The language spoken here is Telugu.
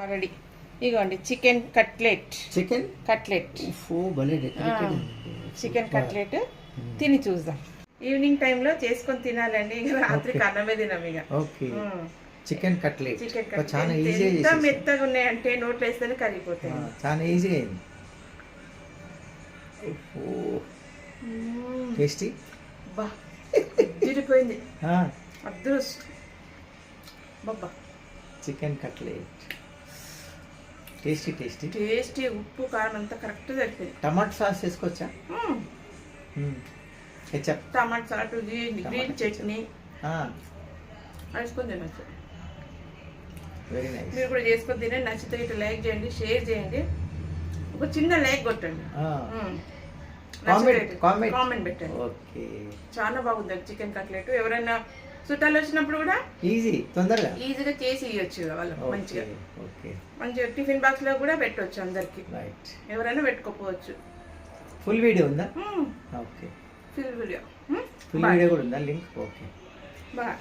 రెడీ. ఇగోండి chicken cutlet. Chicken cutlet chicken chicken cutlet తిని చూద్దాం. ఈవినింగ్ టైంలో చేసుకొని తినాలండి. ఇక రాత్రికి అన్నమే తినాం. ఇక ఓకే చికెన్ కట్లెట్ చికెన్ చాలా కట్లెట్ ఈజీ. ఎంత మెత్తగా ఉన్నాయంటే నోట్లో వేస్తేనే కరిగిపోతాయి. చాలా ఈజీగా అయింది. టేస్టీ బా తిరిగిపోయింది. అదృష్ట బాబా chicken cutlet tasty tasty tasty. ఉప్పు కారం అంతా కరెక్ట్ సరిపోయింది. టమాటా సాస్ వేసుకోవచ్చా? హెచ్ఎప్ టమాటా సాస్, గ్రీన్ చట్నీ వేసుకొని తినచ్చు. Very nice. మీరు కూడా చేసుకొని తినండి. నచ్చితే ఇట్లా లైక్ చేయండి, షేర్ చేయండి, ఒక చిన్న లైక్ కొట్టండి, కామెంట్ పెట్టండి. ఓకే చాలా బాగుంది చికెన్ కట్లెట్. ఎవరైనా చుట్టాలు వచ్చినప్పుడు కూడా ఈజీగా చేసి ఇవ్వచ్చు వాళ్ళకి. మంచిగా టిఫిన్ బాక్స్ లో కూడా పెట్టవచ్చు అందరికి. ఎవరైనా పెట్టుకోపోవచ్చు. ఫుల్ వీడియో ఉందా? ఫుల్ వీడియో కూడా ఉందా లింక్? Okay bye.